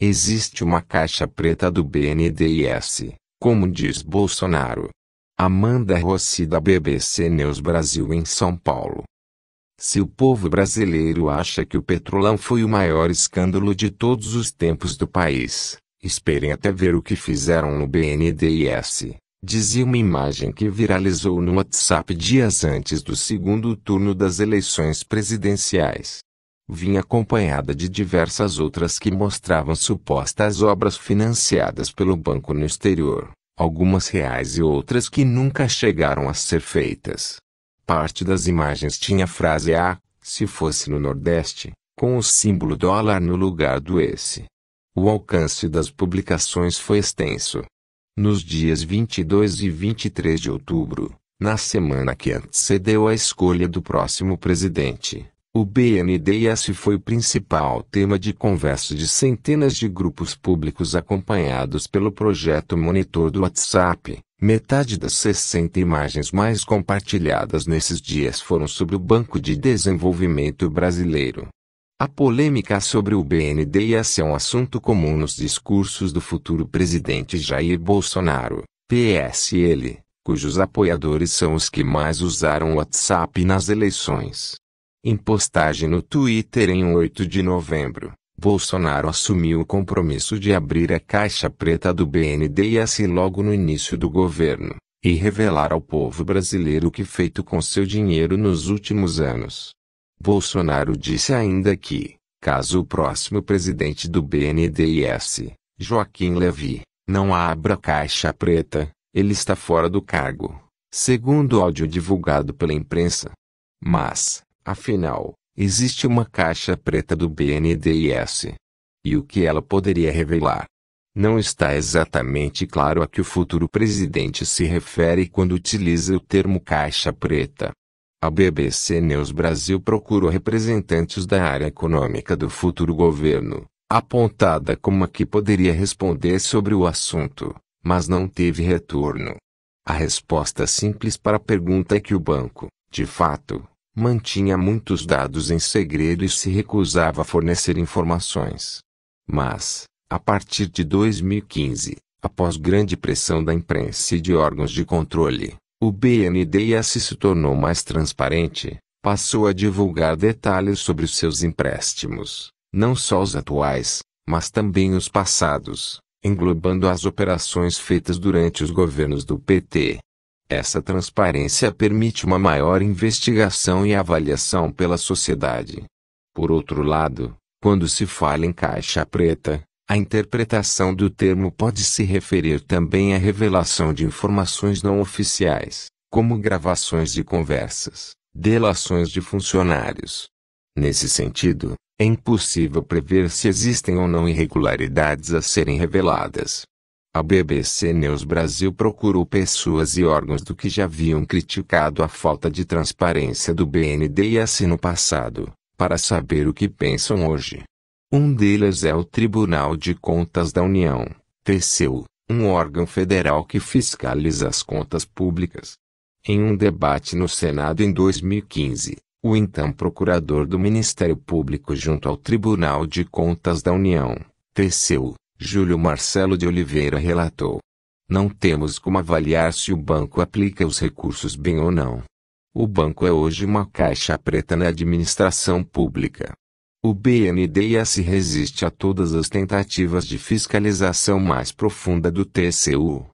Existe uma caixa preta do BNDES, como diz Bolsonaro. Amanda Rossi da BBC News Brasil em São Paulo. Se o povo brasileiro acha que o Petrolão foi o maior escândalo de todos os tempos do país, esperem até ver o que fizeram no BNDES, dizia uma imagem que viralizou no WhatsApp dias antes do segundo turno das eleições presidenciais. Vinha acompanhada de diversas outras que mostravam supostas obras financiadas pelo banco no exterior, algumas reais e outras que nunca chegaram a ser feitas. Parte das imagens tinha a frase "Ah, se fosse no Nordeste", com o símbolo dólar no lugar do esse. O alcance das publicações foi extenso. Nos dias 22 e 23 de outubro, na semana que antecedeu a escolha do próximo presidente, o BNDES foi o principal tema de conversa de centenas de grupos públicos acompanhados pelo projeto Monitor do WhatsApp. Metade das 60 imagens mais compartilhadas nesses dias foram sobre o Banco de Desenvolvimento Brasileiro. A polêmica sobre o BNDES é um assunto comum nos discursos do futuro presidente Jair Bolsonaro, PSL, cujos apoiadores são os que mais usaram o WhatsApp nas eleições. Em postagem no Twitter em 8 de novembro, Bolsonaro assumiu o compromisso de abrir a caixa preta do BNDES logo no início do governo, e revelar ao povo brasileiro o que feito com seu dinheiro nos últimos anos. Bolsonaro disse ainda que, caso o próximo presidente do BNDES, Joaquim Levy, não abra a caixa preta, ele está fora do cargo, segundo áudio divulgado pela imprensa. Mas, afinal, existe uma caixa preta do BNDES. E o que ela poderia revelar? Não está exatamente claro a que o futuro presidente se refere quando utiliza o termo caixa preta. A BBC News Brasil procurou representantes da área econômica do futuro governo, apontada como a que poderia responder sobre o assunto, mas não teve retorno. A resposta simples para a pergunta é que o banco, de fato, mantinha muitos dados em segredo e se recusava a fornecer informações. Mas, a partir de 2015, após grande pressão da imprensa e de órgãos de controle, o BNDES se tornou mais transparente, passou a divulgar detalhes sobre os seus empréstimos, não só os atuais, mas também os passados, englobando as operações feitas durante os governos do PT. Essa transparência permite uma maior investigação e avaliação pela sociedade. Por outro lado, quando se fala em caixa preta, a interpretação do termo pode se referir também à revelação de informações não oficiais, como gravações de conversas, delações de funcionários. Nesse sentido, é impossível prever se existem ou não irregularidades a serem reveladas. A BBC News Brasil procurou pessoas e órgãos do que já haviam criticado a falta de transparência do BNDES no passado, para saber o que pensam hoje. Um deles é o Tribunal de Contas da União, TCU, um órgão federal que fiscaliza as contas públicas. Em um debate no Senado em 2015, o então procurador do Ministério Público junto ao Tribunal de Contas da União, TCU, Júlio Marcelo de Oliveira relatou: "Não temos como avaliar se o banco aplica os recursos bem ou não. O banco é hoje uma caixa preta na administração pública. O BNDES resiste a todas as tentativas de fiscalização mais profunda do TCU."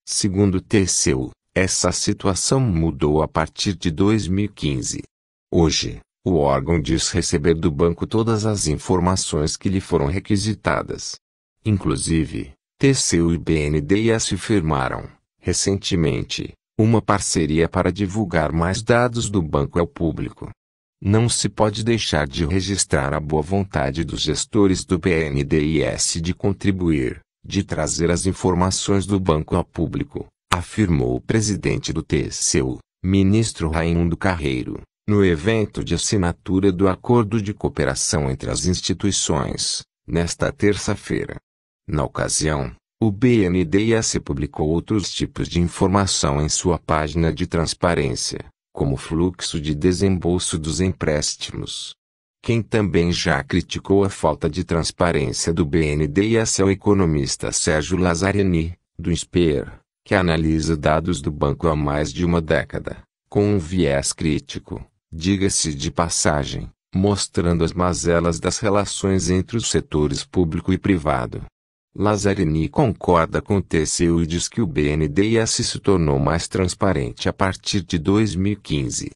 Segundo o TCU, essa situação mudou a partir de 2015. Hoje, o órgão diz receber do banco todas as informações que lhe foram requisitadas. Inclusive, TCU e BNDES firmaram, recentemente, uma parceria para divulgar mais dados do banco ao público. Não se pode deixar de registrar a boa vontade dos gestores do BNDES de contribuir, de trazer as informações do banco ao público, afirmou o presidente do TCU, ministro Raimundo Carreiro, no evento de assinatura do Acordo de Cooperação entre as instituições, nesta terça-feira. Na ocasião, o BNDES publicou outros tipos de informação em sua página de transparência, como o fluxo de desembolso dos empréstimos. Quem também já criticou a falta de transparência do BNDES é o economista Sérgio Lazzarini, do INSPER, que analisa dados do banco há mais de uma década, com um viés crítico, diga-se de passagem, mostrando as mazelas das relações entre os setores público e privado. Lazzarini concorda com o TCU e diz que o BNDES se tornou mais transparente a partir de 2015.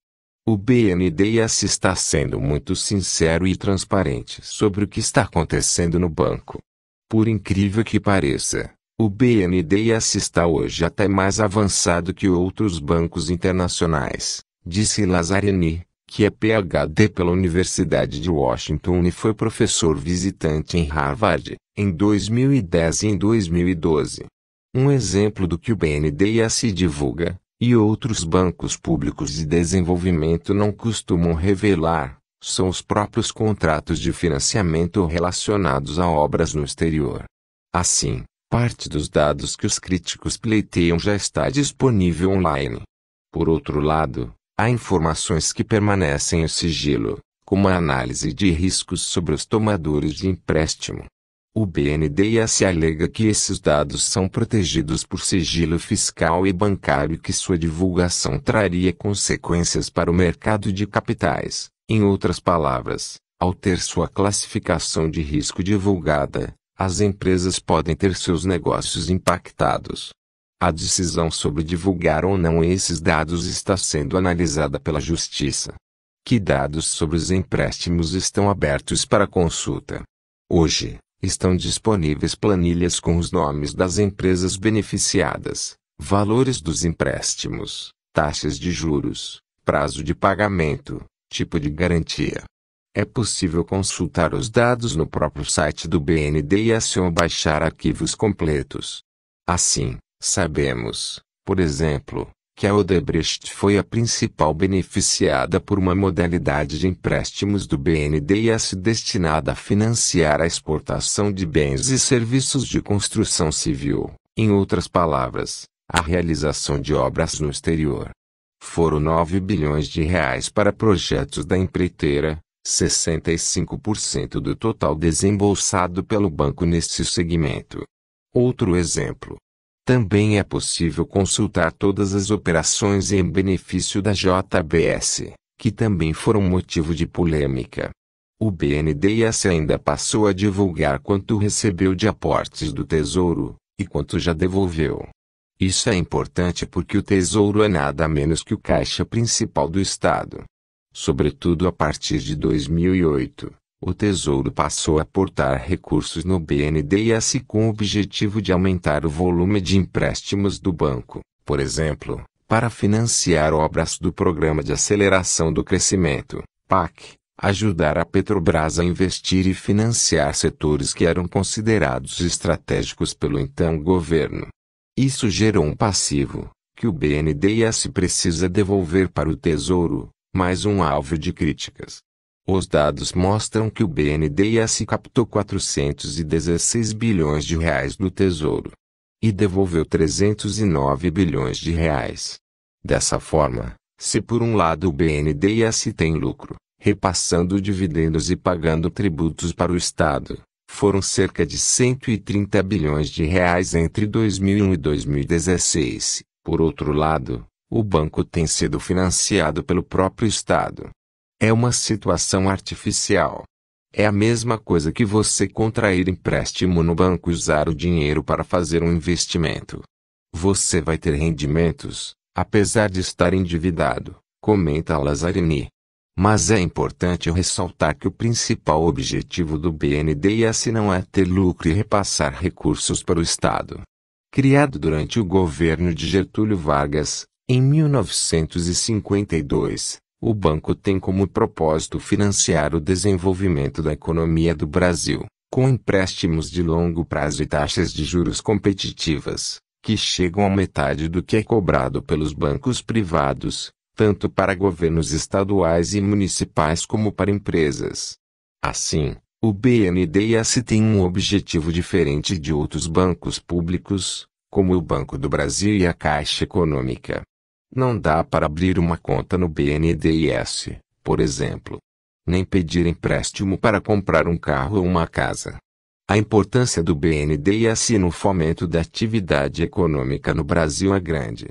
O BNDES está sendo muito sincero e transparente sobre o que está acontecendo no banco. Por incrível que pareça, o BNDES está hoje até mais avançado que outros bancos internacionais, disse Lazzarini, que é PhD pela Universidade de Washington e foi professor visitante em Harvard, em 2010 e em 2012. Um exemplo do que o BNDES divulga, e outros bancos públicos de desenvolvimento não costumam revelar, são os próprios contratos de financiamento relacionados a obras no exterior. Assim, parte dos dados que os críticos pleiteiam já está disponível online. Por outro lado, há informações que permanecem em sigilo, como a análise de riscos sobre os tomadores de empréstimo. O BNDES alega que esses dados são protegidos por sigilo fiscal e bancário e que sua divulgação traria consequências para o mercado de capitais. Em outras palavras, ao ter sua classificação de risco divulgada, as empresas podem ter seus negócios impactados. A decisão sobre divulgar ou não esses dados está sendo analisada pela Justiça. Que dados sobre os empréstimos estão abertos para consulta? Hoje, estão disponíveis planilhas com os nomes das empresas beneficiadas, valores dos empréstimos, taxas de juros, prazo de pagamento, tipo de garantia. É possível consultar os dados no próprio site do BNDES ou baixar arquivos completos. Assim, sabemos, por exemplo, que a Odebrecht foi a principal beneficiada por uma modalidade de empréstimos do BNDES destinada a financiar a exportação de bens e serviços de construção civil, em outras palavras, a realização de obras no exterior. Foram 9 bilhões de reais para projetos da empreiteira, 65% do total desembolsado pelo banco neste segmento. Outro exemplo. Também é possível consultar todas as operações em benefício da JBS, que também foram motivo de polêmica. O BNDES ainda passou a divulgar quanto recebeu de aportes do Tesouro, e quanto já devolveu. Isso é importante porque o Tesouro é nada menos que o caixa principal do Estado. Sobretudo a partir de 2008. O Tesouro passou a aportar recursos no BNDES com o objetivo de aumentar o volume de empréstimos do banco, por exemplo, para financiar obras do Programa de Aceleração do Crescimento, PAC, ajudar a Petrobras a investir e financiar setores que eram considerados estratégicos pelo então governo. Isso gerou um passivo, que o BNDES precisa devolver para o Tesouro, mais um alvo de críticas. Os dados mostram que o BNDES captou 416 bilhões de reais do Tesouro e devolveu 309 bilhões de reais. Dessa forma, se por um lado o BNDES tem lucro, repassando dividendos e pagando tributos para o Estado, foram cerca de 130 bilhões de reais entre 2001 e 2016. Por outro lado, o banco tem sido financiado pelo próprio Estado. É uma situação artificial. É a mesma coisa que você contrair empréstimo no banco e usar o dinheiro para fazer um investimento. Você vai ter rendimentos, apesar de estar endividado, comenta Lazzarini. Mas é importante ressaltar que o principal objetivo do BNDES não é ter lucro e repassar recursos para o Estado. Criado durante o governo de Getúlio Vargas, em 1952, o banco tem como propósito financiar o desenvolvimento da economia do Brasil, com empréstimos de longo prazo e taxas de juros competitivas, que chegam a metade do que é cobrado pelos bancos privados, tanto para governos estaduais e municipais como para empresas. Assim, o BNDES tem um objetivo diferente de outros bancos públicos, como o Banco do Brasil e a Caixa Econômica. Não dá para abrir uma conta no BNDES, por exemplo. nem pedir empréstimo para comprar um carro ou uma casa. A importância do BNDES no fomento da atividade econômica no Brasil é grande.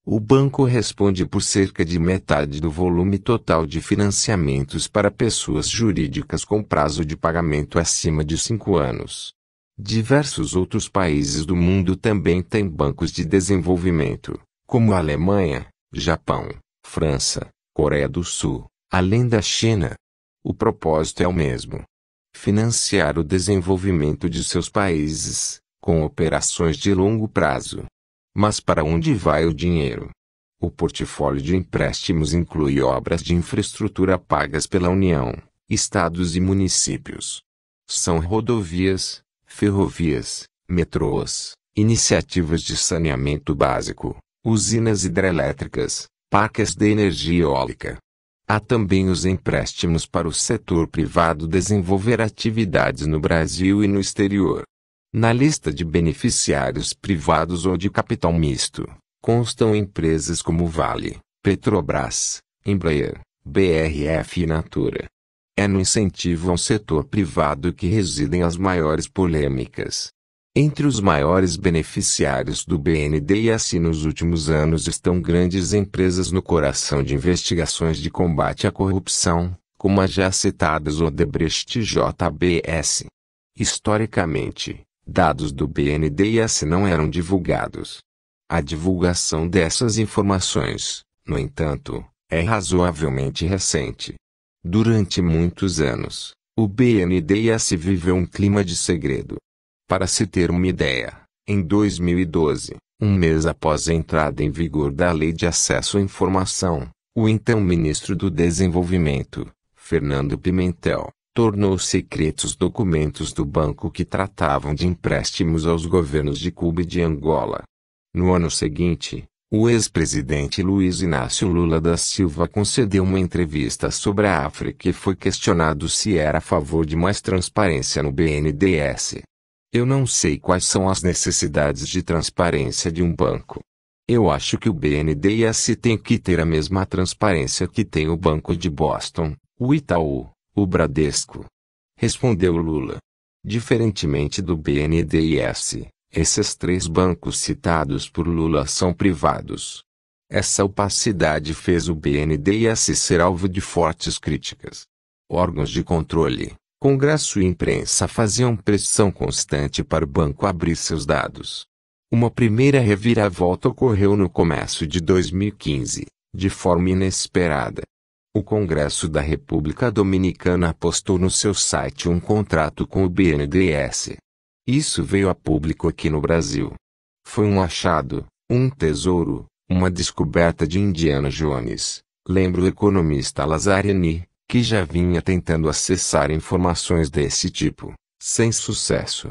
O banco responde por cerca de metade do volume total de financiamentos para pessoas jurídicas com prazo de pagamento acima de 5 anos. Diversos outros países do mundo também têm bancos de desenvolvimento, como a Alemanha, Japão, França, Coreia do Sul, além da China. O propósito é o mesmo: financiar o desenvolvimento de seus países, com operações de longo prazo. Mas para onde vai o dinheiro? O portfólio de empréstimos inclui obras de infraestrutura pagas pela União, estados e municípios. São rodovias, ferrovias, metrôs, iniciativas de saneamento básico, usinas hidrelétricas, parques de energia eólica. Há também os empréstimos para o setor privado desenvolver atividades no Brasil e no exterior. Na lista de beneficiários privados ou de capital misto, constam empresas como Vale, Petrobras, Embraer, BRF e Natura. É no incentivo ao setor privado que residem as maiores polêmicas. Entre os maiores beneficiários do BNDES nos últimos anos estão grandes empresas no coração de investigações de combate à corrupção, como as já citadas Odebrecht e JBS. Historicamente, dados do BNDES não eram divulgados. A divulgação dessas informações, no entanto, é razoavelmente recente. Durante muitos anos, o BNDES viveu um clima de segredo. Para se ter uma ideia, em 2012, um mês após a entrada em vigor da Lei de Acesso à Informação, o então ministro do Desenvolvimento, Fernando Pimentel, tornou secretos documentos do banco que tratavam de empréstimos aos governos de Cuba e de Angola. No ano seguinte, o ex-presidente Luiz Inácio Lula da Silva concedeu uma entrevista sobre a África e foi questionado se era a favor de mais transparência no BNDES. Eu não sei quais são as necessidades de transparência de um banco. Eu acho que o BNDES tem que ter a mesma transparência que tem o Banco de Boston, o Itaú, o Bradesco. Respondeu Lula. Diferentemente do BNDES, esses três bancos citados por Lula são privados. Essa opacidade fez o BNDES ser alvo de fortes críticas. Órgãos de controle, Congresso e imprensa faziam pressão constante para o banco abrir seus dados. Uma primeira reviravolta ocorreu no começo de 2015, de forma inesperada. O Congresso da República Dominicana postou no seu site um contrato com o BNDES. Isso veio a público aqui no Brasil. Foi um achado, um tesouro, uma descoberta de Indiana Jones, lembra o economista Lazzarini, que já vinha tentando acessar informações desse tipo, sem sucesso.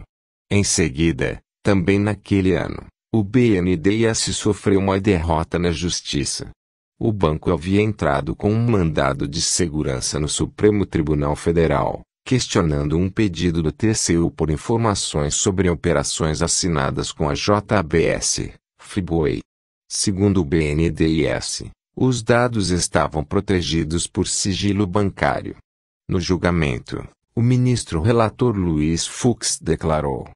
Em seguida, também naquele ano, o BNDES sofreu uma derrota na justiça. O banco havia entrado com um mandado de segurança no Supremo Tribunal Federal, questionando um pedido do TCU por informações sobre operações assinadas com a JBS, Friboi. Segundo o BNDES, os dados estavam protegidos por sigilo bancário. No julgamento, o ministro relator Luiz Fux declarou: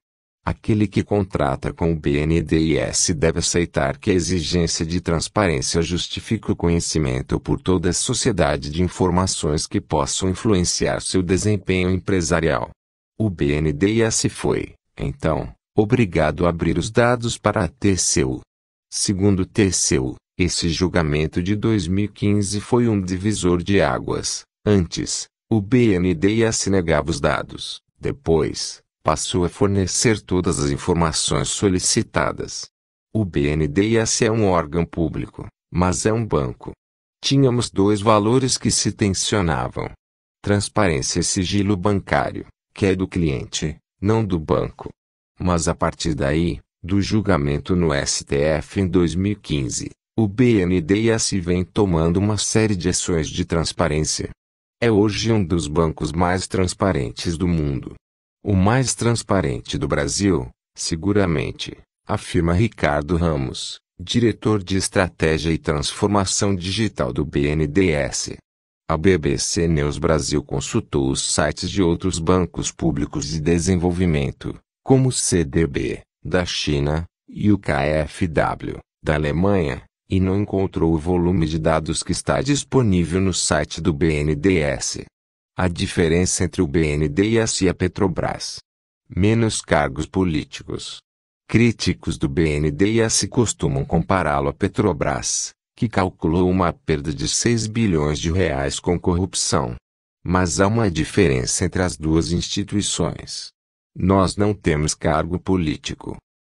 aquele que contrata com o BNDES deve aceitar que a exigência de transparência justifica o conhecimento por toda a sociedade de informações que possam influenciar seu desempenho empresarial. O BNDES foi, então, obrigado a abrir os dados para a TCU. Segundo o TCU, esse julgamento de 2015 foi um divisor de águas. Antes, o BNDES negava os dados. Depois, passou a fornecer todas as informações solicitadas. O BNDES é um órgão público, mas é um banco. Tínhamos dois valores que se tensionavam: transparência e sigilo bancário, que é do cliente, não do banco. Mas a partir daí, do julgamento no STF em 2015, o BNDES vem tomando uma série de ações de transparência. É hoje um dos bancos mais transparentes do mundo. O mais transparente do Brasil, seguramente, afirma Ricardo Ramos, diretor de Estratégia e Transformação Digital do BNDES. A BBC News Brasil consultou os sites de outros bancos públicos de desenvolvimento, como o CDB, da China, e o KfW, da Alemanha, e não encontrou o volume de dados que está disponível no site do BNDES. A diferença entre o BNDES e a Petrobras: menos cargos políticos. Críticos do BNDES costumam compará-lo à Petrobras, que calculou uma perda de 6 bilhões de reais com corrupção. Mas há uma diferença entre as duas instituições. Nós não temos cargo político.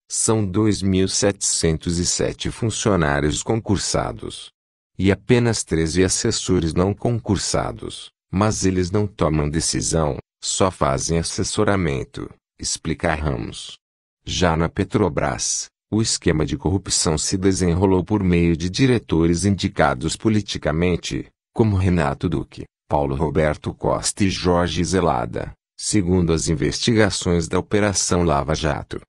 São 2.707 funcionários concursados. E apenas 13 assessores não concursados, mas eles não tomam decisão, só fazem assessoramento, explica Ramos. Já na Petrobras, o esquema de corrupção se desenrolou por meio de diretores indicados politicamente, como Renato Duque, Paulo Roberto Costa e Jorge Zelada, segundo as investigações da Operação Lava Jato.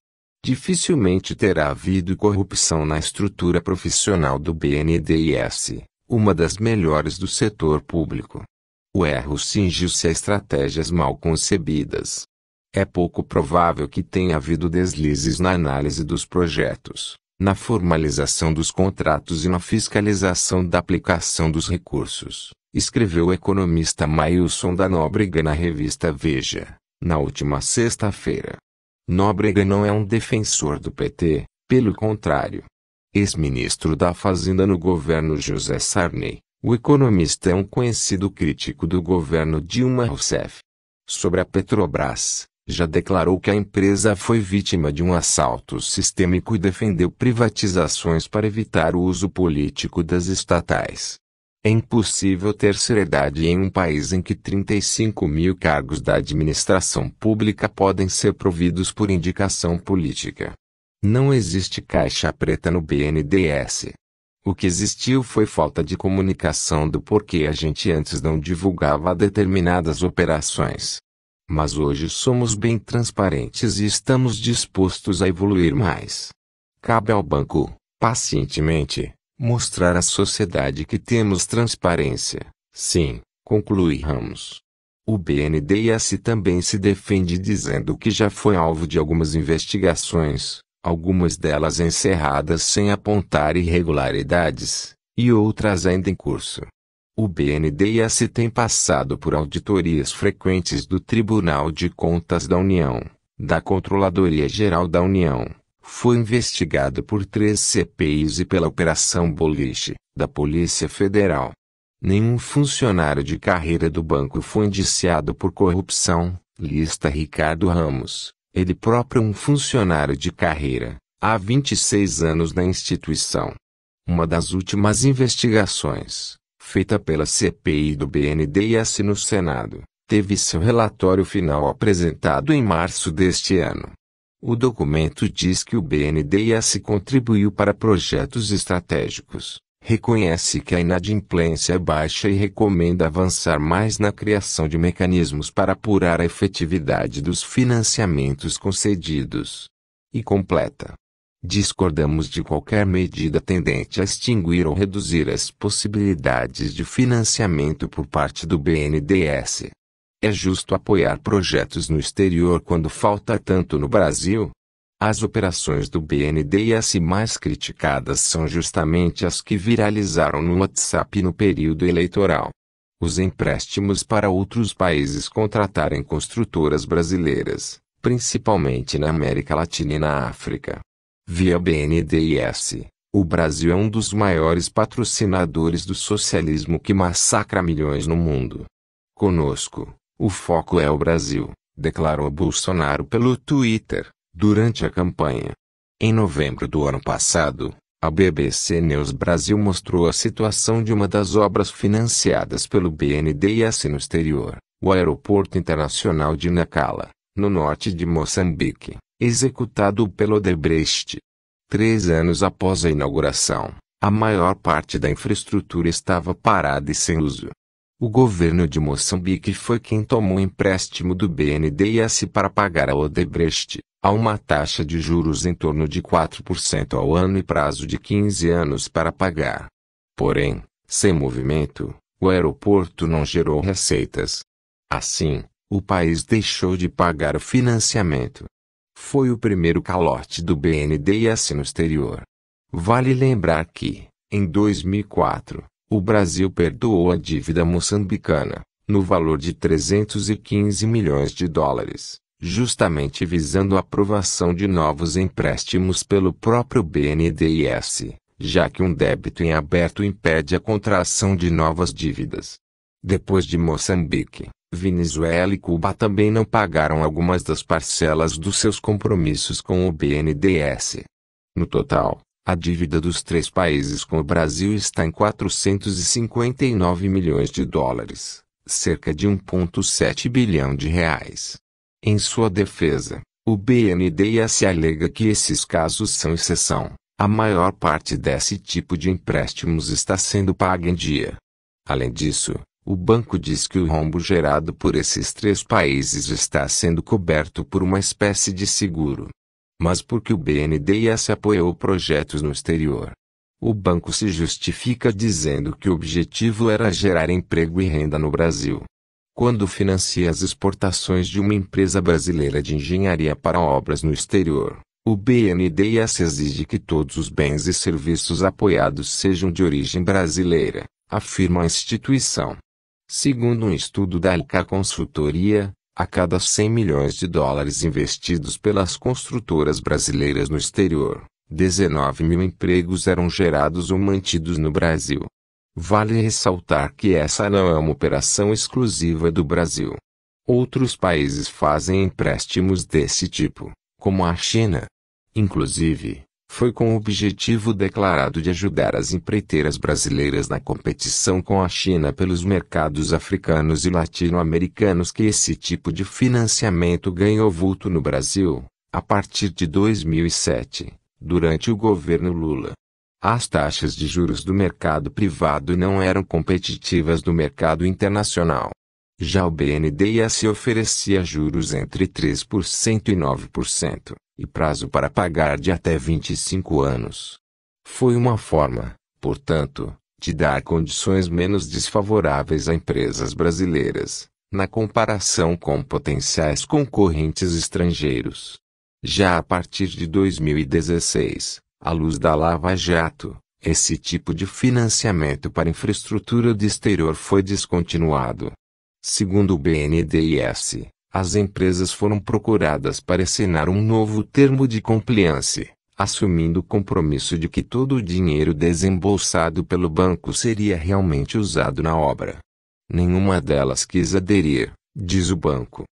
Dificilmente terá havido corrupção na estrutura profissional do BNDES, uma das melhores do setor público. O erro cingiu-se a estratégias mal concebidas. É pouco provável que tenha havido deslizes na análise dos projetos, na formalização dos contratos e na fiscalização da aplicação dos recursos, escreveu o economista Mailson da Nóbrega na revista Veja, na última sexta-feira. Nóbrega não é um defensor do PT, pelo contrário. Ex-ministro da Fazenda no governo José Sarney, o economista é um conhecido crítico do governo Dilma Rousseff. Sobre a Petrobras, já declarou que a empresa foi vítima de um assalto sistêmico e defendeu privatizações para evitar o uso político das estatais. É impossível ter seriedade em um país em que 35 mil cargos da administração pública podem ser providos por indicação política. Não existe caixa preta no BNDES. O que existiu foi falta de comunicação do porquê a gente antes não divulgava determinadas operações. Mas hoje somos bem transparentes e estamos dispostos a evoluir mais. Cabe ao banco, pacientemente, mostrar à sociedade que temos transparência. Sim, conclui Ramos. O BNDES também se defende dizendo que já foi alvo de algumas investigações, algumas delas encerradas sem apontar irregularidades, e outras ainda em curso. O BNDES tem passado por auditorias frequentes do Tribunal de Contas da União, da Controladoria Geral da União, foi investigado por 3 CPIs e pela Operação Boliche, da Polícia Federal. Nenhum funcionário de carreira do banco foi indiciado por corrupção, lista Ricardo Ramos, ele próprio um funcionário de carreira, há 26 anos na instituição. Uma das últimas investigações, feita pela CPI do BNDES no Senado, teve seu relatório final apresentado em março deste ano. O documento diz que o BNDES contribuiu para projetos estratégicos, reconhece que a inadimplência é baixa e recomenda avançar mais na criação de mecanismos para apurar a efetividade dos financiamentos concedidos. E completa: discordamos de qualquer medida tendente a extinguir ou reduzir as possibilidades de financiamento por parte do BNDES. É justo apoiar projetos no exterior quando falta tanto no Brasil? As operações do BNDES mais criticadas são justamente as que viralizaram no WhatsApp no período eleitoral. Os empréstimos para outros países contratarem construtoras brasileiras, principalmente na América Latina e na África. Via BNDES, o Brasil é um dos maiores patrocinadores do socialismo que massacra milhões no mundo. Conosco, o foco é o Brasil, declarou Bolsonaro pelo Twitter, durante a campanha. Em novembro do ano passado, a BBC News Brasil mostrou a situação de uma das obras financiadas pelo BNDES no exterior, o Aeroporto Internacional de Nacala, no norte de Moçambique, executado pelo Odebrecht. 3 anos após a inauguração, a maior parte da infraestrutura estava parada e sem uso. O governo de Moçambique foi quem tomou empréstimo do BNDES para pagar a Odebrecht, a uma taxa de juros em torno de 4% ao ano e prazo de 15 anos para pagar. Porém, sem movimento, O aeroporto não gerou receitas. Assim, o país deixou de pagar o financiamento. Foi o primeiro calote do BNDES no exterior. Vale lembrar que, em 2004, o Brasil perdoou a dívida moçambicana, no valor de 315 milhões de dólares, justamente visando a aprovação de novos empréstimos pelo próprio BNDES, já que um débito em aberto impede a contração de novas dívidas. Depois de Moçambique, Venezuela e Cuba também não pagaram algumas das parcelas dos seus compromissos com o BNDES. No total, a dívida dos três países com o Brasil está em 459 milhões de dólares, cerca de 1,7 bilhão de reais. Em sua defesa, o BNDES alega que esses casos são exceção. A maior parte desse tipo de empréstimos está sendo paga em dia. Além disso, o banco diz que o rombo gerado por esses três países está sendo coberto por uma espécie de seguro. Mas por que o BNDES apoiou projetos no exterior? O banco se justifica dizendo que o objetivo era gerar emprego e renda no Brasil. Quando financia as exportações de uma empresa brasileira de engenharia para obras no exterior, o BNDES exige que todos os bens e serviços apoiados sejam de origem brasileira, afirma a instituição. Segundo um estudo da ICA Consultoria, a cada 100 milhões de dólares investidos pelas construtoras brasileiras no exterior, 19 mil empregos eram gerados ou mantidos no Brasil. Vale ressaltar que essa não é uma operação exclusiva do Brasil. Outros países fazem empréstimos desse tipo, como a China. Inclusive, foi com o objetivo declarado de ajudar as empreiteiras brasileiras na competição com a China pelos mercados africanos e latino-americanos que esse tipo de financiamento ganhou vulto no Brasil, a partir de 2007, durante o governo Lula. As taxas de juros do mercado privado não eram competitivas no mercado internacional. Já o BNDES oferecia juros entre 3% e 9%, e prazo para pagar de até 25 anos. Foi uma forma, portanto, de dar condições menos desfavoráveis a empresas brasileiras, na comparação com potenciais concorrentes estrangeiros. Já a partir de 2016, à luz da Lava Jato, esse tipo de financiamento para infraestrutura do exterior foi descontinuado. Segundo o BNDES, as empresas foram procuradas para assinar um novo termo de compliance, assumindo o compromisso de que todo o dinheiro desembolsado pelo banco seria realmente usado na obra. Nenhuma delas quis aderir, diz o banco.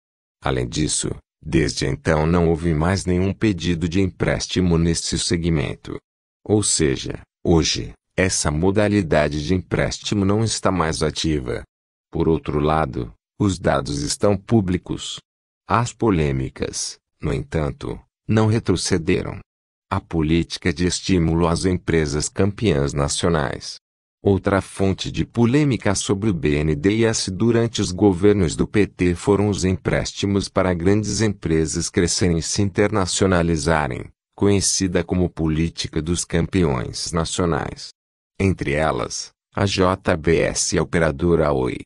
Além disso, desde então não houve mais nenhum pedido de empréstimo nesse segmento. Ou seja, hoje, essa modalidade de empréstimo não está mais ativa. Por outro lado, os dados estão públicos. As polêmicas, no entanto, não retrocederam. A política de estímulo às empresas campeãs nacionais. Outra fonte de polêmica sobre o BNDES durante os governos do PT foram os empréstimos para grandes empresas crescerem e se internacionalizarem, conhecida como política dos campeões nacionais. Entre elas, a JBS e a operadora Oi.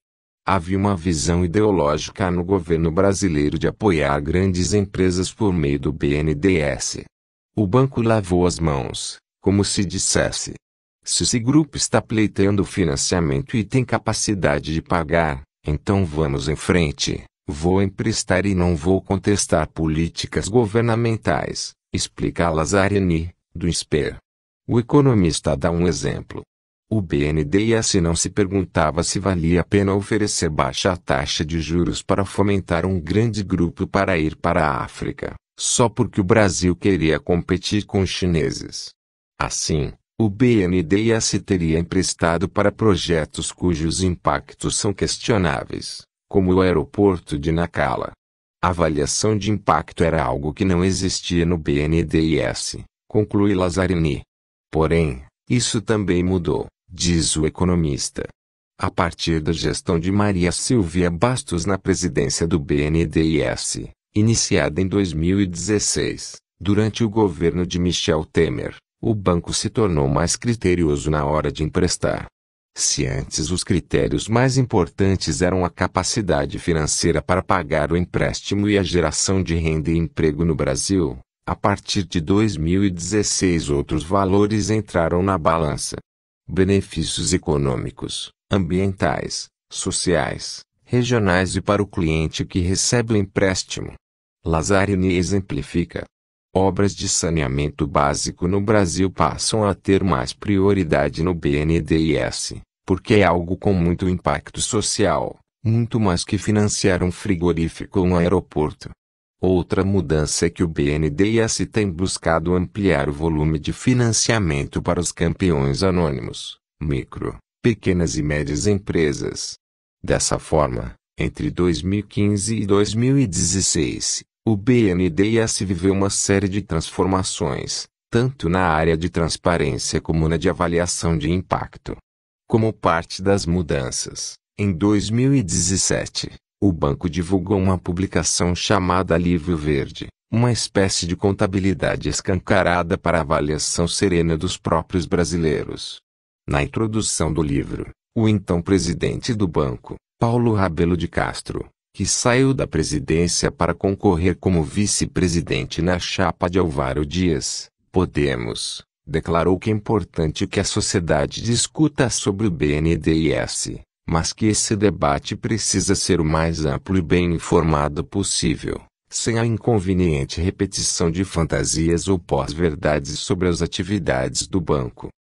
Havia uma visão ideológica no governo brasileiro de apoiar grandes empresas por meio do BNDES. O banco lavou as mãos, como se dissesse: se esse grupo está pleiteando financiamento e tem capacidade de pagar, então vamos em frente, vou emprestar e não vou contestar políticas governamentais, explica Lazzarini, do SPER. O economista dá um exemplo. O BNDES não se perguntava se valia a pena oferecer baixa taxa de juros para fomentar um grande grupo para ir para a África, só porque o Brasil queria competir com os chineses. Assim, o BNDES teria emprestado para projetos cujos impactos são questionáveis, como o aeroporto de Nacala. A avaliação de impacto era algo que não existia no BNDES, conclui Lazzarini. Porém, isso também mudou, diz o economista. A partir da gestão de Maria Silvia Bastos na presidência do BNDES, iniciada em 2016, durante o governo de Michel Temer, o banco se tornou mais criterioso na hora de emprestar. Se antes os critérios mais importantes eram a capacidade financeira para pagar o empréstimo e a geração de renda e emprego no Brasil, a partir de 2016 outros valores entraram na balança. Benefícios econômicos, ambientais, sociais, regionais e para o cliente que recebe o empréstimo. Lazzarini exemplifica. Obras de saneamento básico no Brasil passam a ter mais prioridade no BNDES, porque é algo com muito impacto social, muito mais que financiar um frigorífico ou um aeroporto. Outra mudança é que o BNDES tem buscado ampliar o volume de financiamento para os campeões anônimos, micro, pequenas e médias empresas. Dessa forma, entre 2015 e 2016, o BNDES viveu uma série de transformações, tanto na área de transparência como na de avaliação de impacto. Como parte das mudanças, em 2017, o banco divulgou uma publicação chamada Livro Verde, uma espécie de contabilidade escancarada para a avaliação serena dos próprios brasileiros. Na introdução do livro, o então presidente do banco, Paulo Rabelo de Castro, que saiu da presidência para concorrer como vice-presidente na chapa de Álvaro Dias, Podemos, declarou que é importante que a sociedade discuta sobre o BNDES, mas que esse debate precisa ser o mais amplo e bem informado possível, sem a inconveniente repetição de fantasias ou pós-verdades sobre as atividades do banco.